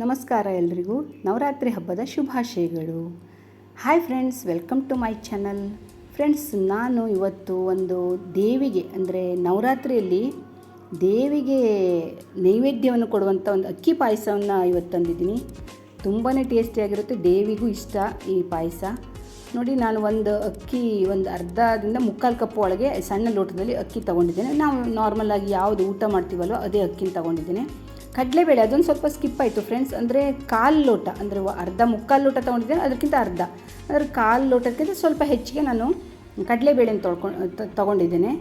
ನಮಸ್ಕಾರ ಎಲ್ರಿಗೂ ನವರಾತ್ರಿ ಹಬ್ಬದ ಶುಭಾಶಯಗಳು. Hi friends, welcome to my channel. Friends, ನಾನು ಇವತ್ತು ಒಂದು ದೇವಿಗೆ ಅಂದರೆ ನವರಾತ್ರಿಯಲ್ಲಿ ದೇವಿಗೆ ನೈವೇದ್ಯವನ್ನು ಕೊಡುವಂಥ ಒಂದು ಅಕ್ಕಿ ಪಾಯಸವನ್ನು ಇವತ್ತು ತಂದಿದ್ದೀನಿ. ತುಂಬಾ ಟೇಸ್ಟಿಯಾಗಿರುತ್ತೆ, ದೇವಿಗೂ ಇಷ್ಟ ಈ ಪಾಯಸ. ನೋಡಿ, ನಾನು ಒಂದು ಅರ್ಧದಿಂದ ಮುಕ್ಕಾಲು ಕಪ್ ಒಳಗೆ ಸಣ್ಣ ಲೋಟದಲ್ಲಿ ಅಕ್ಕಿ ತೊಗೊಂಡಿದ್ದೇನೆ. ನಾವು ನಾರ್ಮಲಾಗಿ ಯಾವುದು ಊಟ ಮಾಡ್ತೀವಲ್ಲೋ ಅದೇ ಅಕ್ಕಿನ ತೊಗೊಂಡಿದ್ದೇನೆ. ಕಡಲೆಬೇಳೆ ಅದೊಂದು ಸ್ವಲ್ಪ ಸ್ಕಿಪ್ ಆಯಿತು ಫ್ರೆಂಡ್ಸ್, ಅಂದರೆ ಕಾಲು ಲೋಟ, ಅಂದರೆ ಮುಕ್ಕಾಲು ಲೋಟ ತೊಗೊಂಡಿದ್ದೇನೆ, ಅದಕ್ಕಿಂತ ಅರ್ಧ ಅಂದರೆ ಕಾಲು ಲೋಟಕ್ಕಿಂತ ಸ್ವಲ್ಪ ಹೆಚ್ಚಿಗೆ ನಾನು ಕಡಲೆಬೇಳೆನ ತೊಗೊಂಡಿದ್ದೇನೆ.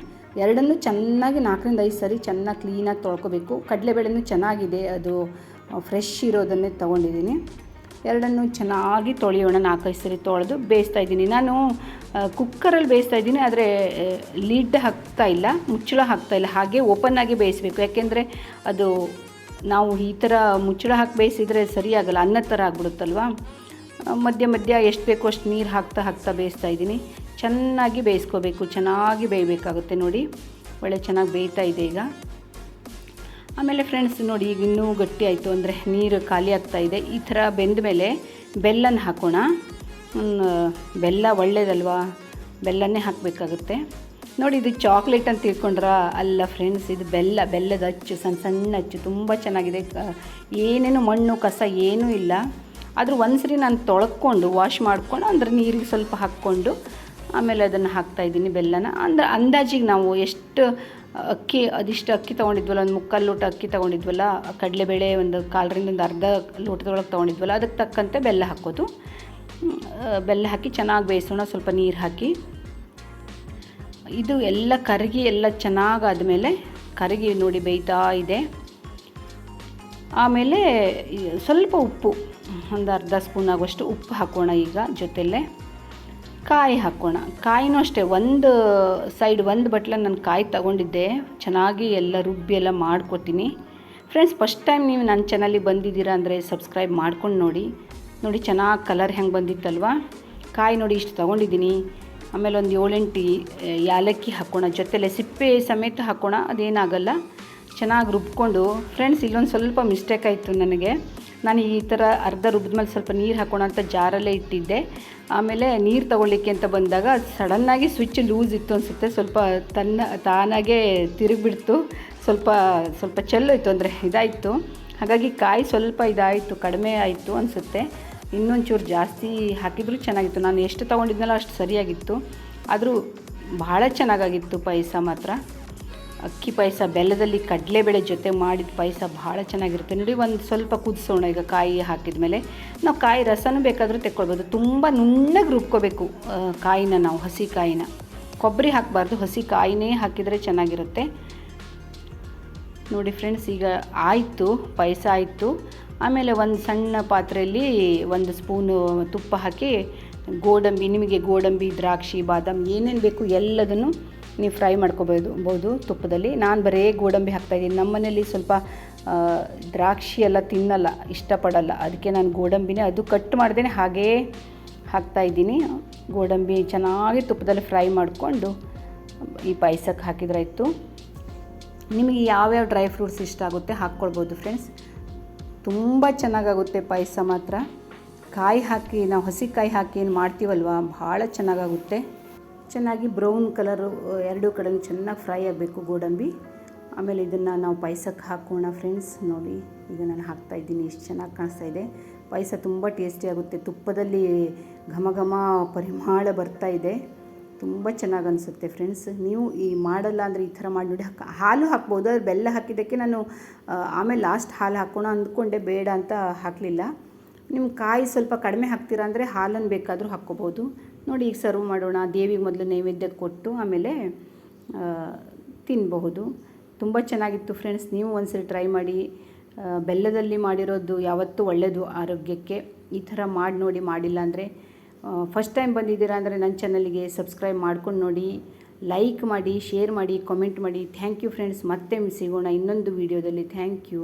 ಎರಡನ್ನೂ ಚೆನ್ನಾಗಿ 4-5 ಸರಿ ಚೆನ್ನಾಗಿ ಕ್ಲೀನಾಗಿ ತೊಳ್ಕೊಬೇಕು. ಕಡಲೆಬೇಳೆನೂ ಚೆನ್ನಾಗಿದೆ, ಅದು ಫ್ರೆಶ್ ಇರೋದನ್ನೇ ತೊಗೊಂಡಿದ್ದೀನಿ. ಎರಡನ್ನೂ ಚೆನ್ನಾಗಿ ತೊಳೆಯೋಣ. 4-5 ಸರಿ ತೊಳೆದು ಬೇಯಿಸ್ತಾ ಇದ್ದೀನಿ. ನಾನು ಕುಕ್ಕರಲ್ಲಿ ಬೇಯಿಸ್ತಾ ಇದ್ದೀನಿ, ಆದರೆ ಲಿಡ್ ಹಾಕ್ತಾಯಿಲ್ಲ, ಮುಚ್ಚಳ ಹಾಕ್ತಾಯಿಲ್ಲ, ಹಾಗೆ ಓಪನ್ ಆಗಿ ಬೇಯಿಸಬೇಕು. ಯಾಕೆಂದರೆ ಅದು ನಾವು ಈ ಥರ ಮುಚ್ಚಳ ಹಾಕಿ ಬೇಯಿಸಿದರೆ ಸರಿಯಾಗಲ್ಲ, ಅನ್ನದ ಥರ ಆಗ್ಬಿಡುತ್ತಲ್ವ. ಮಧ್ಯ ಎಷ್ಟು ಬೇಕೋ ಅಷ್ಟು ನೀರು ಹಾಕ್ತಾ ಬೇಯಿಸ್ತಾ ಇದ್ದೀನಿ. ಚೆನ್ನಾಗಿ ಬೇಯಿಸ್ಕೋಬೇಕು, ಚೆನ್ನಾಗಿ ಬೇಯಬೇಕಾಗುತ್ತೆ. ನೋಡಿ, ಒಳ್ಳೆ ಚೆನ್ನಾಗಿ ಬೇಯ್ತಾ ಇದೆ ಈಗ. ಆಮೇಲೆ ಫ್ರೆಂಡ್ಸ್ ನೋಡಿ, ಈಗ ಇನ್ನೂ ಗಟ್ಟಿ ಆಯಿತು, ಅಂದರೆ ನೀರು ಖಾಲಿ ಆಗ್ತಾ ಇದೆ. ಈ ಥರ ಬೆಂದ ಮೇಲೆ ಬೆಲ್ಲನ ಹಾಕೋಣ. ಬೆಲ್ಲ ಒಳ್ಳೆಯದಲ್ವಾ, ಬೆಲ್ಲನೇ ಹಾಕಬೇಕಾಗುತ್ತೆ. ನೋಡಿ, ಇದು ಚಾಕ್ಲೇಟ್ ಅಂತ ತಿಳ್ಕೊಂಡ್ರ? ಅಲ್ಲ ಫ್ರೆಂಡ್ಸ್, ಇದು ಬೆಲ್ಲದ ಅಚ್ಚು, ಸಣ್ಣ ಅಚ್ಚು, ತುಂಬ ಚೆನ್ನಾಗಿದೆ. ಏನೇನು ಮಣ್ಣು ಕಸ ಏನೂ ಇಲ್ಲ. ಆದರೂ ಒಂದ್ಸರಿ ನಾನು ತೊಳ್ಕೊಂಡು ವಾಶ್ ಮಾಡಿಕೊಂಡು ಅಂದರೆ ನೀರಿಗೆ ಸ್ವಲ್ಪ ಹಾಕ್ಕೊಂಡು ಆಮೇಲೆ ಅದನ್ನು ಹಾಕ್ತಾಯಿದ್ದೀನಿ ಬೆಲ್ಲನ. ಅಂದರೆ ಅಂದಾಜಿಗೆ ನಾವು ಎಷ್ಟು ಅದಿಷ್ಟು ಅಕ್ಕಿ ತೊಗೊಂಡಿದ್ವಲ್ಲ, ಒಂದು ಮುಕ್ಕಾಲು ಲೋಟ ಅಕ್ಕಿ ತೊಗೊಂಡಿದ್ವಲ್ಲ, ಕಡಲೆಬೇಳೆ ಒಂದು 1/4ರಿಂದ ಅರ್ಧ ಲೋಟದೊಳಗೆ ತೊಗೊಂಡಿದ್ವಲ್ಲ, ಅದಕ್ಕೆ ತಕ್ಕಂತೆ ಬೆಲ್ಲ ಹಾಕೋದು. ಬೆಲ್ಲ ಹಾಕಿ ಚೆನ್ನಾಗಿ ಬೇಯಿಸೋಣ, ಸ್ವಲ್ಪ ನೀರು ಹಾಕಿ. ಇದು ಎಲ್ಲ ಕರಗಿ ಎಲ್ಲ ಚೆನ್ನಾಗಾದಮೇಲೆ ನೋಡಿ ಬೇಯ್ತಾ ಇದೆ. ಆಮೇಲೆ ಸ್ವಲ್ಪ ಉಪ್ಪು, ಒಂದು ಅರ್ಧ ಸ್ಪೂನ್ ಆಗುವಷ್ಟು ಉಪ್ಪು ಹಾಕೋಣ. ಈಗ ಜೊತೆಯಲ್ಲೇ ಕಾಯಿ ಹಾಕೋಣ. ಕಾಯಿನೂ ಅಷ್ಟೇ, ಒಂದು ಬಟ್ಲ ನಾನು ಕಾಯಿ ತಗೊಂಡಿದ್ದೆ. ಚೆನ್ನಾಗಿ ಎಲ್ಲ ರುಬ್ಬಿ ಎಲ್ಲ ಮಾಡ್ಕೊತೀನಿ. ಫ್ರೆಂಡ್ಸ್, ಫಸ್ಟ್ ಟೈಮ್ ನೀವು ನನ್ನ ಚಾನಲಿಗೆ ಬಂದಿದ್ದೀರಾ ಅಂದರೆ ಸಬ್ಸ್ಕ್ರೈಬ್ ಮಾಡ್ಕೊಂಡು ನೋಡಿ. ಚೆನ್ನಾಗಿ ಕಲರ್ ಹೆಂಗೆ ಬಂದಿತ್ತಲ್ವ. ಕಾಯಿ ನೋಡಿ ಇಷ್ಟು ತೊಗೊಂಡಿದ್ದೀನಿ. ಆಮೇಲೆ ಒಂದು 7-8 ಏಲಕ್ಕಿ ಹಾಕೋಣ, ಜೊತೆಲೆ ಸಿಪ್ಪೆ ಸಮೇತ ಹಾಕೋಣ, ಅದೇನಾಗಲ್ಲ. ಚೆನ್ನಾಗಿ ರುಬ್ಕೊಂಡು. ಫ್ರೆಂಡ್ಸ್, ಇಲ್ಲೊಂದು ಸ್ವಲ್ಪ ಮಿಸ್ಟೇಕ್ ಆಯಿತು ನನಗೆ. ನಾನು ಈ ಥರ ಅರ್ಧ ರುಬ್ಬಿದ್ಮೇಲೆ ಸ್ವಲ್ಪ ನೀರು ಹಾಕೋಣ ಅಂತ ಜಾರಲ್ಲೇ ಇಟ್ಟಿದ್ದೆ. ಆಮೇಲೆ ನೀರು ತೊಗೊಳ್ಳಿಕ್ಕೆ ಅಂತ ಬಂದಾಗ ಸಡನ್ನಾಗಿ ಸ್ವಿಚ್ ಲೂಸ್ ಇತ್ತು ಅನಿಸುತ್ತೆ. ಸ್ವಲ್ಪ ತಾನಾಗೇ ತಿರುಗಿಬಿಡ್ತು. ಸ್ವಲ್ಪ ಚೆಲ್ಲೋಯ್ತು, ಅಂದರೆ ಇದಾಯಿತು. ಹಾಗಾಗಿ ಕಾಯಿ ಸ್ವಲ್ಪ ಇದಾಯಿತು, ಕಡಿಮೆ ಆಯಿತು ಅನಿಸುತ್ತೆ. ಇನ್ನೊಂಚೂರು ಜಾಸ್ತಿ ಹಾಕಿದರೂ ಚೆನ್ನಾಗಿತ್ತು. ನಾನು ಎಷ್ಟು ತೊಗೊಂಡಿದ್ನಲ್ಲ ಅಷ್ಟು ಸರಿಯಾಗಿತ್ತು. ಆದರೂ ಭಾಳ ಚೆನ್ನಾಗಾಗಿತ್ತು ಪಾಯಸ ಮಾತ್ರ. ಅಕ್ಕಿ ಪಾಯಸ ಬೆಲ್ಲದಲ್ಲಿ ಕಡಲೆಬೇಳೆ ಜೊತೆ ಮಾಡಿದ ಪಾಯಸ ಭಾಳ ಚೆನ್ನಾಗಿರುತ್ತೆ. ನೋಡಿ, ಒಂದು ಸ್ವಲ್ಪ ಕುದಿಸೋಣ. ಈಗ ಕಾಯಿ ಹಾಕಿದ ಮೇಲೆ ನಾವು ಕಾಯಿ ರಸನೂ ಬೇಕಾದರೂ ತೆಕ್ಕೊಳ್ಬೋದು. ತುಂಬ ನುಣ್ಣಗೆ ರುಬ್ಕೋಬೇಕು ಕಾಯಿನ, ನಾವು ಹಸಿ ಕಾಯಿನ. ಕೊಬ್ಬರಿ ಹಾಕಬಾರ್ದು, ಹಸಿ ಕಾಯಿನೇ ಹಾಕಿದರೆ ಚೆನ್ನಾಗಿರುತ್ತೆ. ನೋಡಿ ಫ್ರೆಂಡ್ಸ್, ಈಗ ಆಯಿತು, ಪಾಯಸ ಆಯಿತು. ಆಮೇಲೆ ಒಂದು ಸಣ್ಣ ಪಾತ್ರೆಯಲ್ಲಿ 1 ಸ್ಪೂನು ತುಪ್ಪ ಹಾಕಿ ನಿಮಗೆ ಗೋಡಂಬಿ, ದ್ರಾಕ್ಷಿ, ಬಾದಾಮಿ ಏನೇನು ಬೇಕು ಎಲ್ಲದನ್ನು ನೀವು ಫ್ರೈ ಮಾಡ್ಕೋಬೋದು ತುಪ್ಪದಲ್ಲಿ. ನಾನು ಬರೀ ಗೋಡಂಬಿ ಹಾಕ್ತಾಯಿದ್ದೀನಿ. ನಮ್ಮ ಮನೇಲಿ ಸ್ವಲ್ಪ ದ್ರಾಕ್ಷಿ ಎಲ್ಲ ತಿನ್ನಲ್ಲ, ಇಷ್ಟಪಡಲ್ಲ. ಅದಕ್ಕೆ ನಾನು ಗೋಡಂಬಿನೇ ಅದು ಕಟ್ ಮಾಡ್ದೇನೆ ಹಾಗೇ ಹಾಕ್ತಾಯಿದ್ದೀನಿ. ಗೋಡಂಬಿ ಚೆನ್ನಾಗಿ ತುಪ್ಪದಲ್ಲಿ ಫ್ರೈ ಮಾಡಿಕೊಂಡು ಈ ಪಾಯಸಕ್ಕೆ ಹಾಕಿದ್ರಾಯ್ತು. ನಿಮಗೆ ಯಾವ್ಯಾವ ಡ್ರೈ ಫ್ರೂಟ್ಸ್ ಇಷ್ಟ ಆಗುತ್ತೆ ಹಾಕ್ಕೊಳ್ಬೋದು ಫ್ರೆಂಡ್ಸ್. ತುಂಬ ಚೆನ್ನಾಗಾಗುತ್ತೆ ಪಾಯಸ ಮಾತ್ರ. ಕಾಯಿ ಹಾಕಿ, ನಾವು ಹಸಿ ಕಾಯಿ ಹಾಕಿ ಏನು ಮಾಡ್ತೀವಲ್ವ, ಭಾಳ ಚೆನ್ನಾಗಾಗುತ್ತೆ. ಚೆನ್ನಾಗಿ ಬ್ರೌನ್ ಕಲರು ಎರಡೂ ಕಡೆ ಚೆನ್ನಾಗಿ ಫ್ರೈ ಆಗಬೇಕು ಗೋಡಂಬಿ. ಆಮೇಲೆ ಇದನ್ನು ನಾವು ಪಾಯಸಕ್ಕೆ ಹಾಕೋಣ ಫ್ರೆಂಡ್ಸ್. ನೋಡಿ, ಈಗ ನಾನು ಹಾಕ್ತಾಯಿದ್ದೀನಿ. ಎಷ್ಟು ಚೆನ್ನಾಗಿ ಕಾಣಿಸ್ತಾ ಇದೆ. ಪಾಯಸ ತುಂಬ ಟೇಸ್ಟಿಯಾಗುತ್ತೆ. ತುಪ್ಪದಲ್ಲಿ ಘಮ ಪರಿಮಳ ಬರ್ತಾ ಇದೆ. ತುಂಬ ಚೆನ್ನಾಗಿ ಅನಿಸುತ್ತೆ ಫ್ರೆಂಡ್ಸ್. ನೀವು ಮಾಡಲ್ಲ ಅಂದರೆ ಈ ಥರ ಮಾಡಿ ನೋಡಿ. ಹಾಲು ಹಾಕ್ಬೋದು, ಅದು ಬೆಲ್ಲ ಹಾಕಿದ್ದಕ್ಕೆ ನಾನು ಆಮೇಲೆ ಲಾಸ್ಟ್ ಹಾಲು ಹಾಕೋಣ ಅಂದ್ಕೊಂಡೆ, ಬೇಡ ಅಂತ ಹಾಕಲಿಲ್ಲ. ನಿಮ್ಮ ಕಾಯಿ ಸ್ವಲ್ಪ ಕಡಿಮೆ ಹಾಕ್ತೀರಾ ಅಂದರೆ ಹಾಲನ್ನು ಬೇಕಾದರೂ ಹಾಕ್ಕೋಬೋದು. ನೋಡಿ, ಈಗ ಸರ್ವ್ ಮಾಡೋಣ. ದೇವಿಗೆ ಮೊದಲು ನೈವೇದ್ಯ ಕೊಟ್ಟು ಆಮೇಲೆ ತಿನ್ನಬಹುದು. ತುಂಬ ಚೆನ್ನಾಗಿತ್ತು ಫ್ರೆಂಡ್ಸ್. ನೀವು ಒಂದ್ಸರಿ ಟ್ರೈ ಮಾಡಿ. ಬೆಲ್ಲದಲ್ಲಿ ಮಾಡಿರೋದು ಯಾವತ್ತೂ ಒಳ್ಳೆಯದು ಆರೋಗ್ಯಕ್ಕೆ. ಈ ಥರ ಮಾಡಿ ನೋಡಿ, ಮಾಡಿಲ್ಲ ಅಂದರೆ. ಫಸ್ಟ್ ಟೈಮ್ ಬಂದಿದ್ದೀರಾ ಅಂದರೆ ನನ್ನ ಚಾನಲ್ಗೆ ಸಬ್ಸ್ಕ್ರೈಬ್ ಮಾಡ್ಕೊಂಡು ನೋಡಿ, ಲೈಕ್ ಮಾಡಿ, ಶೇರ್ ಮಾಡಿ, ಕಾಮೆಂಟ್ ಮಾಡಿ. Thank you friends. ಮತ್ತೆ ಸಿಗೋಣ ಇನ್ನೊಂದು ವೀಡಿಯೋದಲ್ಲಿ. Thank you.